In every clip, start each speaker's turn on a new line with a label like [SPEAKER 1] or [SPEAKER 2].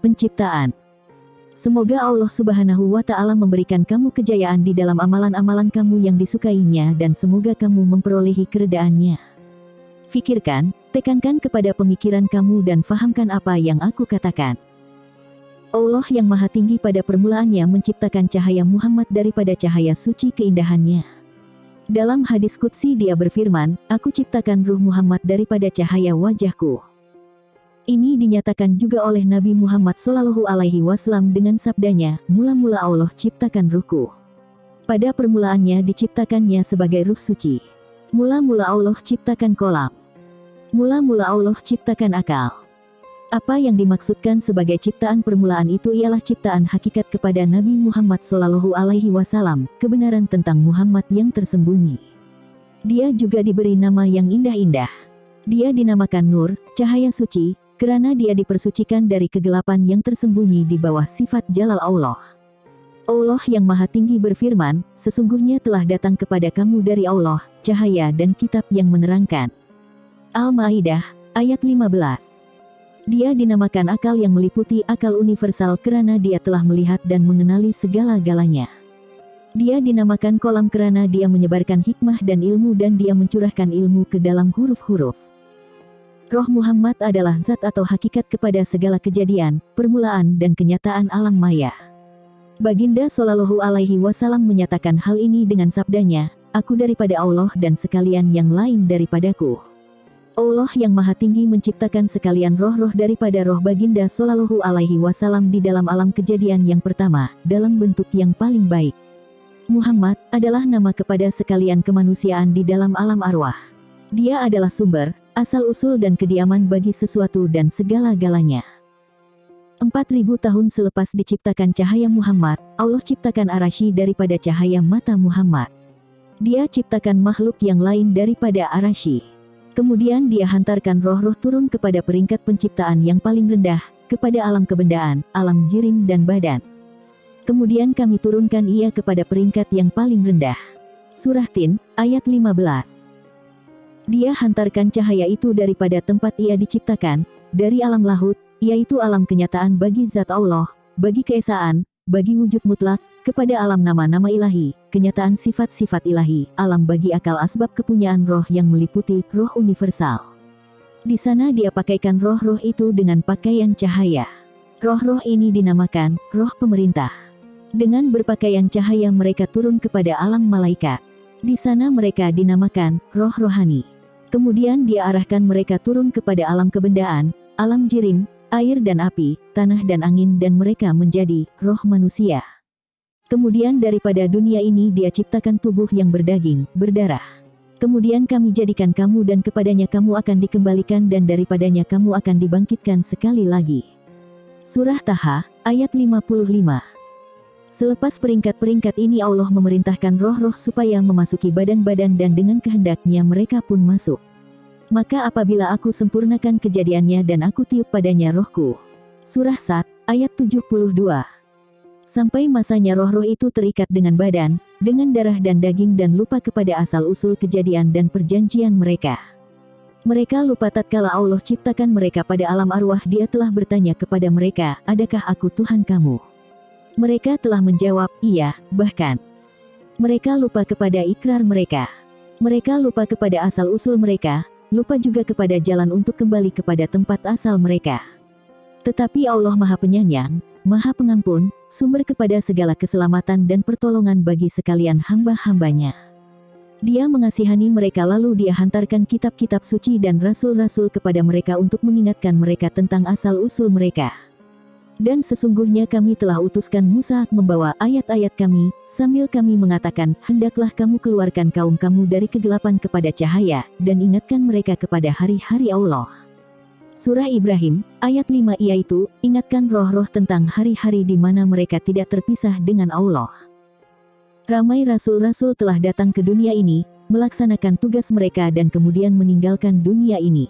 [SPEAKER 1] Penciptaan. Semoga Allah Subhanahu wa Ta'ala memberikan kamu kejayaan di dalam amalan-amalan kamu yang disukainya dan semoga kamu memperolehi keredaannya. Fikirkan, tekankan kepada pemikiran kamu dan fahamkan apa yang aku katakan. Allah yang Maha Tinggi pada permulaannya menciptakan cahaya Muhammad daripada cahaya suci keindahannya. Dalam hadis qudsi dia berfirman, aku ciptakan ruh Muhammad daripada cahaya wajahku. Ini dinyatakan juga oleh Nabi Muhammad SAW dengan sabdanya, mula-mula Allah ciptakan ruhku. Pada permulaannya diciptakannya sebagai ruh suci. Mula-mula Allah ciptakan kolam. Mula-mula Allah ciptakan akal. Apa yang dimaksudkan sebagai ciptaan permulaan itu ialah ciptaan hakikat kepada Nabi Muhammad SAW, kebenaran tentang Muhammad yang tersembunyi. Dia juga diberi nama yang indah-indah. Dia dinamakan Nur, cahaya suci, karena dia dipersucikan dari kegelapan yang tersembunyi di bawah sifat Jalal Allah. Allah yang Maha Tinggi berfirman, sesungguhnya telah datang kepada kamu dari Allah, cahaya dan kitab yang menerangkan. Al-Maidah, ayat 15. Dia dinamakan akal yang meliputi akal universal karena dia telah melihat dan mengenali segala-galanya. Dia dinamakan kolam karena dia menyebarkan hikmah dan ilmu dan dia mencurahkan ilmu ke dalam huruf-huruf. Roh Muhammad adalah zat atau hakikat kepada segala kejadian, permulaan dan kenyataan alam maya. Baginda Shallallahu Alaihi Wasallam menyatakan hal ini dengan sabdanya, aku daripada Allah dan sekalian yang lain daripadaku. Allah yang Maha Tinggi menciptakan sekalian roh-roh daripada roh Baginda Shallallahu Alaihi Wasallam di dalam alam kejadian yang pertama, dalam bentuk yang paling baik. Muhammad adalah nama kepada sekalian kemanusiaan di dalam alam arwah. Dia adalah sumber, asal-usul dan kediaman bagi sesuatu dan segala-galanya. 4.000 tahun selepas diciptakan cahaya Muhammad, Allah ciptakan Arasy daripada cahaya mata Muhammad. Dia ciptakan makhluk yang lain daripada Arasy. Kemudian dia hantarkan roh-roh turun kepada peringkat penciptaan yang paling rendah, kepada alam kebendaan, alam jirim dan badan. Kemudian kami turunkan ia kepada peringkat yang paling rendah. Surah Tin, ayat 15. Dia hantarkan cahaya itu daripada tempat ia diciptakan, dari alam lahut, yaitu alam kenyataan bagi zat Allah, bagi keesaan, bagi wujud mutlak, kepada alam nama-nama ilahi, kenyataan sifat-sifat ilahi, alam bagi akal asbab kepunyaan roh yang meliputi roh universal. Di sana dia pakaikan roh-roh itu dengan pakaian cahaya. Roh-roh ini dinamakan roh pemerintah. Dengan berpakaian cahaya mereka turun kepada alam malaikat. Di sana mereka dinamakan roh rohani. Kemudian dia arahkan mereka turun kepada alam kebendaan, alam jirim, air dan api, tanah dan angin dan mereka menjadi roh manusia. Kemudian daripada dunia ini dia ciptakan tubuh yang berdaging, berdarah. Kemudian kami jadikan kamu dan kepadanya kamu akan dikembalikan dan daripadanya kamu akan dibangkitkan sekali lagi. Surah Taha, ayat 55. Selepas peringkat-peringkat ini Allah memerintahkan roh-roh supaya memasuki badan-badan dan dengan kehendaknya mereka pun masuk. Maka apabila aku sempurnakan kejadiannya dan aku tiup padanya rohku. Surah Sad, ayat 72. Sampai masanya roh-roh itu terikat dengan badan, dengan darah dan daging dan lupa kepada asal-usul kejadian dan perjanjian mereka. Mereka lupa tatkala Allah ciptakan mereka pada alam arwah dia telah bertanya kepada mereka, adakah aku Tuhan kamu? Mereka telah menjawab, iya, bahkan. Mereka lupa kepada ikrar mereka. Mereka lupa kepada asal-usul mereka, lupa juga kepada jalan untuk kembali kepada tempat asal mereka. Tetapi Allah Maha Penyayang, Maha Pengampun, sumber kepada segala keselamatan dan pertolongan bagi sekalian hamba-hambanya. Dia mengasihani mereka lalu dia hantarkan kitab-kitab suci dan rasul-rasul kepada mereka untuk mengingatkan mereka tentang asal-usul mereka. Dan sesungguhnya kami telah utuskan Musa membawa ayat-ayat kami, sambil kami mengatakan, hendaklah kamu keluarkan kaum kamu dari kegelapan kepada cahaya, dan ingatkan mereka kepada hari-hari Allah. Surah Ibrahim, ayat 5 yaitu, ingatkan roh-roh tentang hari-hari di mana mereka tidak terpisah dengan Allah. Ramai rasul-rasul telah datang ke dunia ini, melaksanakan tugas mereka dan kemudian meninggalkan dunia ini.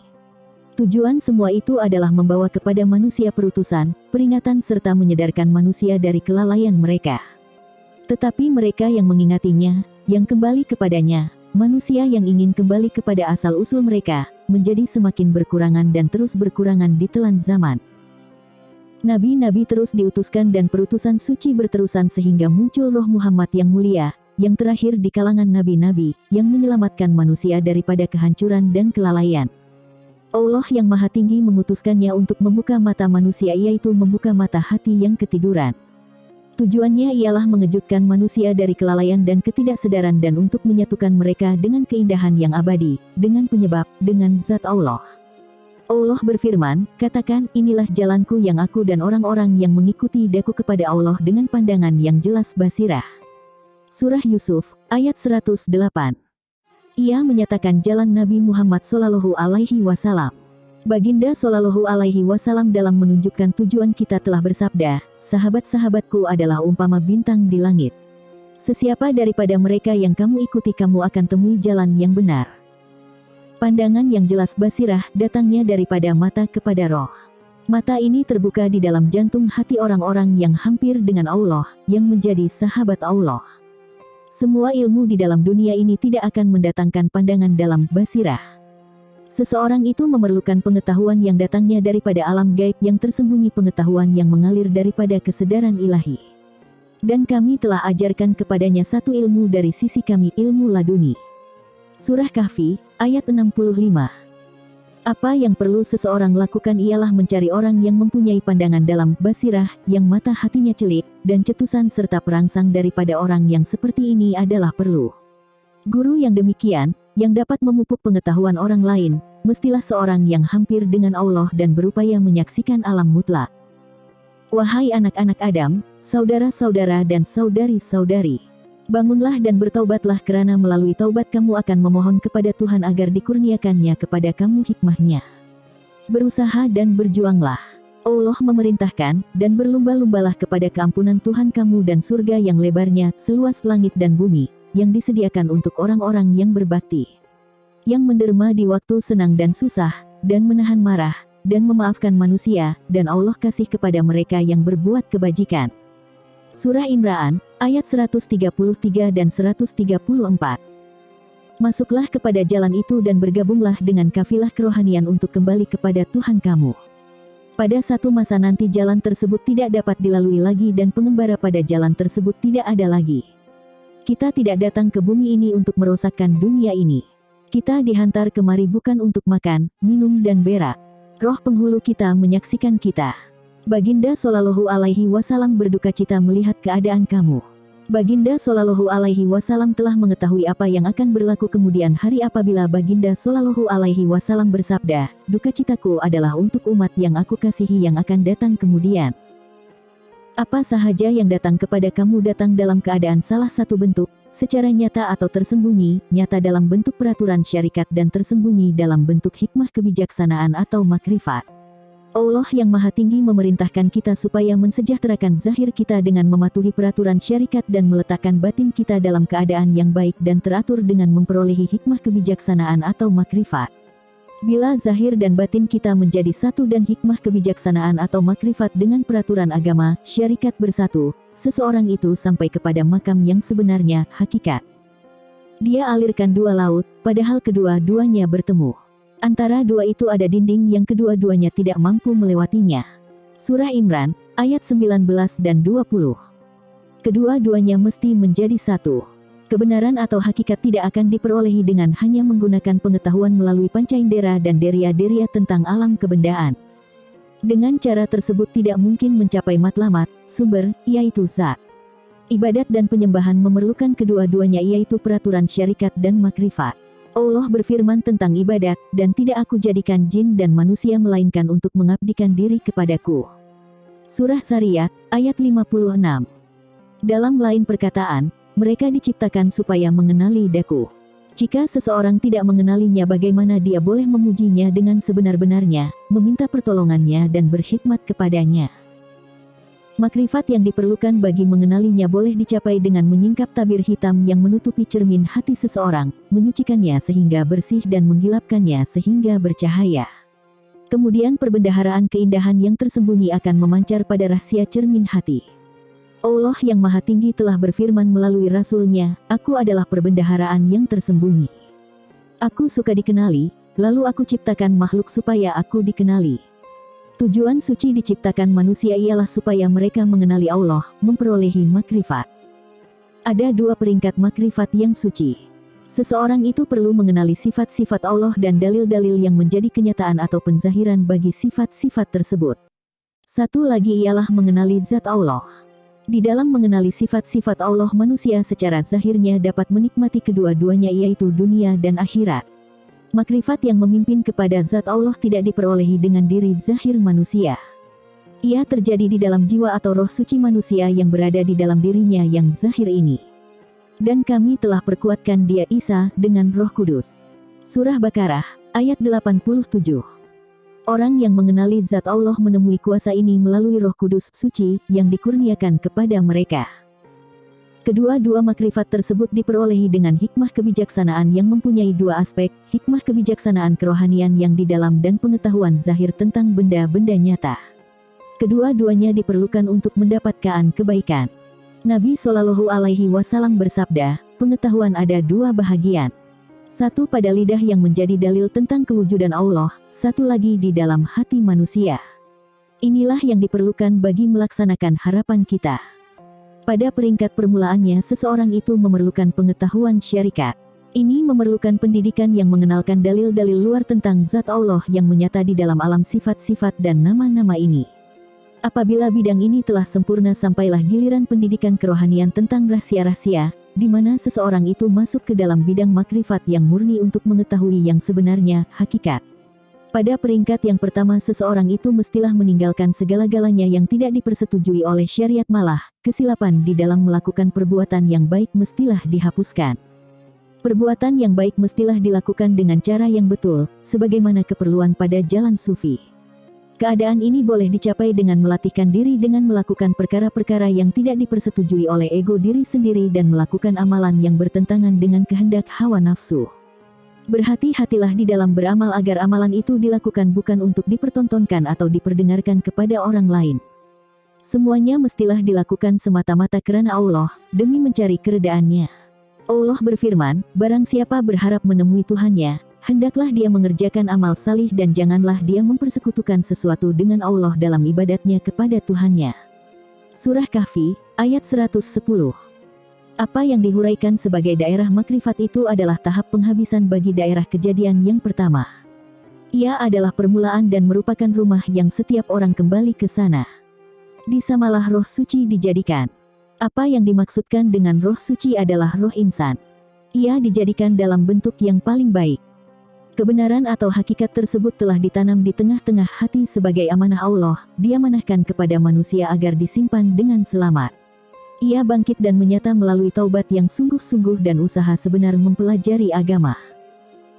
[SPEAKER 1] Tujuan semua itu adalah membawa kepada manusia perutusan, peringatan serta menyadarkan manusia dari kelalaian mereka. Tetapi mereka yang mengingatinya, yang kembali kepadanya, manusia yang ingin kembali kepada asal-usul mereka, menjadi semakin berkurangan dan terus berkurangan ditelan zaman. Nabi-nabi terus diutuskan dan perutusan suci berterusan sehingga muncul roh Muhammad yang mulia, yang terakhir di kalangan nabi-nabi, yang menyelamatkan manusia daripada kehancuran dan kelalaian. Allah yang Maha Tinggi mengutuskannya untuk membuka mata manusia, yaitu membuka mata hati yang ketiduran. Tujuannya ialah mengejutkan manusia dari kelalaian dan ketidaksedaran dan untuk menyatukan mereka dengan keindahan yang abadi, dengan penyebab, dengan zat Allah. Allah berfirman, katakan, inilah jalanku yang aku dan orang-orang yang mengikuti daku kepada Allah dengan pandangan yang jelas basirah. Surah Yusuf, ayat 108. Ia menyatakan jalan Nabi Muhammad Shallallahu Alaihi Wasallam. Baginda Shallallahu Alaihi Wasallam dalam menunjukkan tujuan kita telah bersabda, sahabat-sahabatku adalah umpama bintang di langit. Sesiapa daripada mereka yang kamu ikuti kamu akan temui jalan yang benar. Pandangan yang jelas basirah datangnya daripada mata kepada roh. Mata ini terbuka di dalam jantung hati orang-orang yang hampir dengan Allah, yang menjadi sahabat Allah. Semua ilmu di dalam dunia ini tidak akan mendatangkan pandangan dalam basirah. Seseorang itu memerlukan pengetahuan yang datangnya daripada alam gaib yang tersembunyi, pengetahuan yang mengalir daripada kesedaran ilahi. Dan kami telah ajarkan kepadanya satu ilmu dari sisi kami, ilmu laduni. Surah Kahfi, ayat 65. Apa yang perlu seseorang lakukan ialah mencari orang yang mempunyai pandangan dalam basirah, yang mata hatinya celik, dan cetusan serta perangsang. Daripada orang yang seperti ini adalah perlu guru yang demikian, yang dapat memupuk pengetahuan orang lain, mestilah seorang yang hampir dengan Allah dan berupaya menyaksikan alam mutlak. Wahai anak-anak Adam, saudara-saudara dan saudari-saudari, bangunlah dan bertaubatlah, kerana melalui taubat kamu akan memohon kepada Tuhan agar dikurniakannya kepada kamu hikmahnya. Berusaha dan berjuanglah. Allah memerintahkan, dan berlumba-lumbalah kepada keampunan Tuhan kamu dan surga yang lebarnya seluas langit dan bumi, yang disediakan untuk orang-orang yang berbakti, yang menderma di waktu senang dan susah, dan menahan marah, dan memaafkan manusia, dan Allah kasih kepada mereka yang berbuat kebajikan. Surah Imran, ayat 133 dan 134. Masuklah kepada jalan itu dan bergabunglah dengan kafilah kerohanian untuk kembali kepada Tuhan kamu. Pada satu masa nanti jalan tersebut tidak dapat dilalui lagi dan pengembara pada jalan tersebut tidak ada lagi. Kita tidak datang ke bumi ini untuk merosakkan dunia ini. Kita dihantar kemari bukan untuk makan, minum dan berak. Roh penghulu kita menyaksikan kita. Baginda Shallallahu Alaihi Wasallam berduka cita melihat keadaan kamu. Baginda Shallallahu Alaihi Wasallam telah mengetahui apa yang akan berlaku kemudian hari apabila Baginda Shallallahu Alaihi Wasallam bersabda, duka citaku adalah untuk umat yang aku kasihi yang akan datang kemudian. Apa sahaja yang datang kepada kamu datang dalam keadaan salah satu bentuk, secara nyata atau tersembunyi, nyata dalam bentuk peraturan syarikat dan tersembunyi dalam bentuk hikmah kebijaksanaan atau makrifat. Allah yang Maha Tinggi memerintahkan kita supaya mensejahterakan zahir kita dengan mematuhi peraturan syarikat dan meletakkan batin kita dalam keadaan yang baik dan teratur dengan memperolehi hikmah kebijaksanaan atau makrifat. Bila zahir dan batin kita menjadi satu dan hikmah kebijaksanaan atau makrifat dengan peraturan agama, syarikat bersatu, seseorang itu sampai kepada makam yang sebenarnya, hakikat. Dia alirkan dua laut, padahal kedua-duanya bertemu. Antara dua itu ada dinding yang kedua-duanya tidak mampu melewatinya. Surah Imran, ayat 19 dan 20. Kedua-duanya mesti menjadi satu. Kebenaran atau hakikat tidak akan diperolehi dengan hanya menggunakan pengetahuan melalui panca indera dan deria-deria tentang alam kebendaan. Dengan cara tersebut tidak mungkin mencapai matlamat, sumber, yaitu zat. Ibadat dan penyembahan memerlukan kedua-duanya yaitu peraturan syarikat dan makrifat. Allah berfirman tentang ibadat, dan tidak aku jadikan jin dan manusia melainkan untuk mengabdikan diri kepadaku. Surah Zariyat, ayat 56. Dalam lain perkataan, mereka diciptakan supaya mengenali daku. Jika seseorang tidak mengenalinya bagaimana dia boleh memujinya dengan sebenar-benarnya, meminta pertolongannya dan berkhidmat kepadanya. Makrifat yang diperlukan bagi mengenalinya boleh dicapai dengan menyingkap tabir hitam yang menutupi cermin hati seseorang, menyucikannya sehingga bersih dan menggilapkannya sehingga bercahaya. Kemudian perbendaharaan keindahan yang tersembunyi akan memancar pada rahasia cermin hati. Allah yang Maha Tinggi telah berfirman melalui Rasul-Nya, aku adalah perbendaharaan yang tersembunyi. Aku suka dikenali, lalu aku ciptakan makhluk supaya aku dikenali. Tujuan suci diciptakan manusia ialah supaya mereka mengenali Allah, memperolehi makrifat. Ada dua peringkat makrifat yang suci. Seseorang itu perlu mengenali sifat-sifat Allah dan dalil-dalil yang menjadi kenyataan atau penzahiran bagi sifat-sifat tersebut. Satu lagi ialah mengenali zat Allah. Di dalam mengenali sifat-sifat Allah, manusia secara zahirnya dapat menikmati kedua-duanya, yaitu dunia dan akhirat. Makrifat yang memimpin kepada zat Allah tidak diperolehi dengan diri zahir manusia. Ia terjadi di dalam jiwa atau roh suci manusia yang berada di dalam dirinya yang zahir ini. Dan kami telah perkuatkan dia Isa dengan Roh Kudus. Surah Baqarah, ayat 87. Orang yang mengenali zat Allah menemui kuasa ini melalui Roh Kudus suci yang dikurniakan kepada mereka. Kedua-dua makrifat tersebut diperolehi dengan hikmah kebijaksanaan yang mempunyai dua aspek, hikmah kebijaksanaan kerohanian yang di dalam dan pengetahuan zahir tentang benda-benda nyata. Kedua-duanya diperlukan untuk mendapatkan kebaikan. Nabi Shallallahu Alaihi Wasallam bersabda, pengetahuan ada dua bahagian. Satu pada lidah yang menjadi dalil tentang kewujudan Allah, satu lagi di dalam hati manusia. Inilah yang diperlukan bagi melaksanakan harapan kita. Pada peringkat permulaannya seseorang itu memerlukan pengetahuan syarikat. Ini memerlukan pendidikan yang mengenalkan dalil-dalil luar tentang zat Allah yang menyata di dalam alam sifat-sifat dan nama-nama ini. Apabila bidang ini telah sempurna, sampailah giliran pendidikan kerohanian tentang rahasia-rahasia, di mana seseorang itu masuk ke dalam bidang makrifat yang murni untuk mengetahui yang sebenarnya, hakikat. Pada peringkat yang pertama seseorang itu mestilah meninggalkan segala-galanya yang tidak dipersetujui oleh syariat, malah, kesilapan di dalam melakukan perbuatan yang baik mestilah dihapuskan. Perbuatan yang baik mestilah dilakukan dengan cara yang betul, sebagaimana keperluan pada jalan sufi. Keadaan ini boleh dicapai dengan melatihkan diri dengan melakukan perkara-perkara yang tidak dipersetujui oleh ego diri sendiri dan melakukan amalan yang bertentangan dengan kehendak hawa nafsu. Berhati-hatilah di dalam beramal agar amalan itu dilakukan bukan untuk dipertontonkan atau diperdengarkan kepada orang lain. Semuanya mestilah dilakukan semata-mata karena Allah, demi mencari keredaannya. Allah berfirman, barang siapa berharap menemui Tuhannya, hendaklah dia mengerjakan amal salih dan janganlah dia mempersekutukan sesuatu dengan Allah dalam ibadatnya kepada Tuhannya. Surah Kahfi, ayat 110. Apa yang dihuraikan sebagai daerah makrifat itu adalah tahap penghabisan bagi daerah kejadian yang pertama. Ia adalah permulaan dan merupakan rumah yang setiap orang kembali ke sana. Di sanalah roh suci dijadikan. Apa yang dimaksudkan dengan roh suci adalah roh insan. Ia dijadikan dalam bentuk yang paling baik. Kebenaran atau hakikat tersebut telah ditanam di tengah-tengah hati sebagai amanah Allah, diamanahkan kepada manusia agar disimpan dengan selamat. Ia bangkit dan menyata melalui taubat yang sungguh-sungguh dan usaha sebenar mempelajari agama.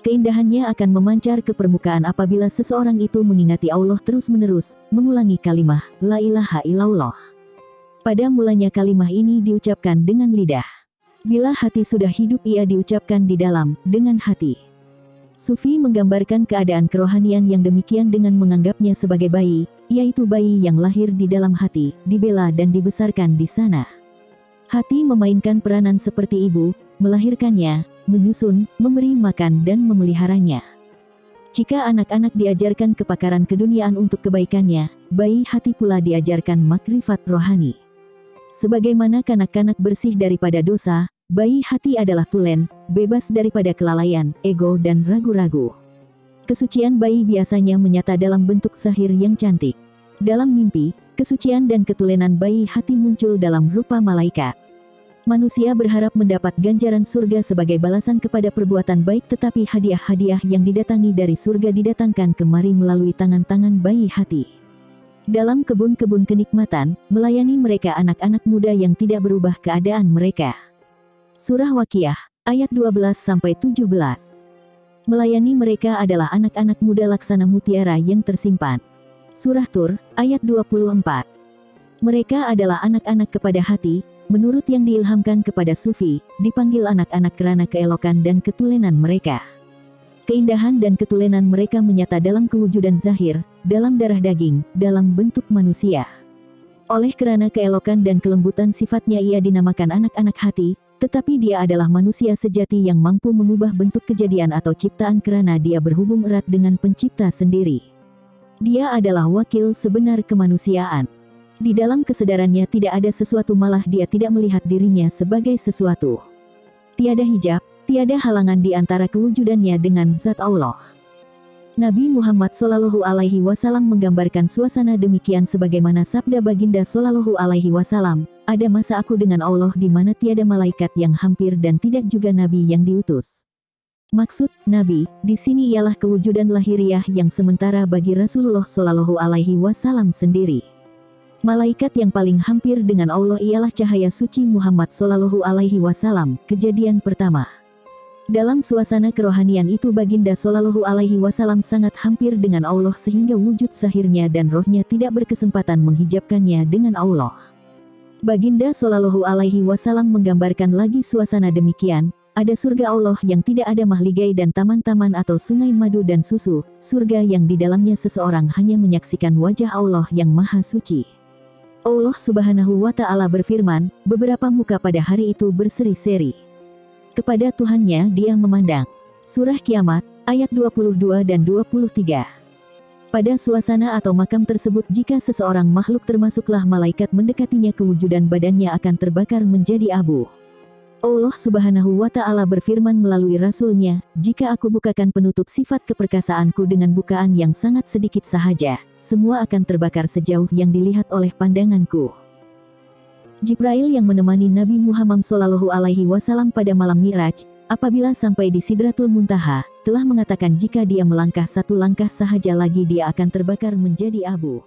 [SPEAKER 1] Keindahannya akan memancar ke permukaan apabila seseorang itu mengingati Allah terus-menerus, mengulangi kalimah, La ilaha illallah. Pada mulanya kalimah ini diucapkan dengan lidah. Bila hati sudah hidup ia diucapkan di dalam, dengan hati. Sufi menggambarkan keadaan kerohanian yang demikian dengan menganggapnya sebagai bayi, yaitu bayi yang lahir di dalam hati, dibela dan dibesarkan di sana. Hati memainkan peranan seperti ibu, melahirkannya, menyusun, memberi makan dan memeliharanya. Jika anak-anak diajarkan kepakaran keduniaan untuk kebaikannya, bayi hati pula diajarkan makrifat rohani. Sebagaimana kanak-kanak bersih daripada dosa, bayi hati adalah tulen, bebas daripada kelalaian, ego dan ragu-ragu. Kesucian bayi biasanya menyata dalam bentuk zahir yang cantik. Dalam mimpi, kesucian dan ketulenan bayi hati muncul dalam rupa malaikat. Manusia berharap mendapat ganjaran surga sebagai balasan kepada perbuatan baik, tetapi hadiah-hadiah yang didatangi dari surga didatangkan kemari melalui tangan-tangan bayi hati. Dalam kebun-kebun kenikmatan, melayani mereka anak-anak muda yang tidak berubah keadaan mereka. Surah Waqiah, ayat 12-17. Melayani mereka adalah anak-anak muda laksana mutiara yang tersimpan. Surah Tur, ayat 24. Mereka adalah anak-anak kepada hati, menurut yang diilhamkan kepada sufi, dipanggil anak-anak karena keelokan dan ketulenan mereka. Keindahan dan ketulenan mereka menyata dalam kewujudan zahir, dalam darah daging, dalam bentuk manusia. Oleh karena keelokan dan kelembutan sifatnya ia dinamakan anak-anak hati, tetapi dia adalah manusia sejati yang mampu mengubah bentuk kejadian atau ciptaan karena dia berhubung erat dengan pencipta sendiri. Dia adalah wakil sebenar kemanusiaan. Di dalam kesadarannya tidak ada sesuatu, malah dia tidak melihat dirinya sebagai sesuatu. Tiada hijab, tiada halangan di antara kewujudannya dengan zat Allah. Nabi Muhammad Shallallahu Alaihi Wasallam menggambarkan suasana demikian sebagaimana sabda baginda Shallallahu Alaihi Wasallam, ada masa aku dengan Allah di mana tiada malaikat yang hampir dan tidak juga nabi yang diutus. Maksud nabi di sini ialah kewujudan lahiriah yang sementara bagi Rasulullah Shallallahu Alaihi Wasallam sendiri. Malaikat yang paling hampir dengan Allah ialah cahaya suci Muhammad Shallallahu Alaihi Wasallam. Kejadian pertama. Dalam suasana kerohanian itu baginda Shallallahu Alaihi Wasallam sangat hampir dengan Allah sehingga wujud zahirnya dan rohnya tidak berkesempatan menghijabkannya dengan Allah. Baginda Shallallahu Alaihi Wasallam menggambarkan lagi suasana demikian, ada surga Allah yang tidak ada mahligai dan taman-taman atau sungai madu dan susu, surga yang di dalamnya seseorang hanya menyaksikan wajah Allah yang maha suci. Allah Subhanahu wa Ta'ala berfirman, beberapa muka pada hari itu berseri-seri. Kepada Tuhannya dia memandang. Surah Kiamat, ayat 22 dan 23. Pada suasana atau makam tersebut jika seseorang makhluk termasuklah malaikat mendekatinya kewujudan badannya akan terbakar menjadi abu. Allah Subhanahu wa Ta'ala berfirman melalui Rasul-Nya, jika aku bukakan penutup sifat keperkasaanku dengan bukaan yang sangat sedikit sahaja, semua akan terbakar sejauh yang dilihat oleh pandanganku. Jibril yang menemani Nabi Muhammad Shallallahu Alaihi Wasallam pada malam Mi'raj, apabila sampai di Sidratul Muntaha, telah mengatakan jika dia melangkah satu langkah sahaja lagi dia akan terbakar menjadi abu.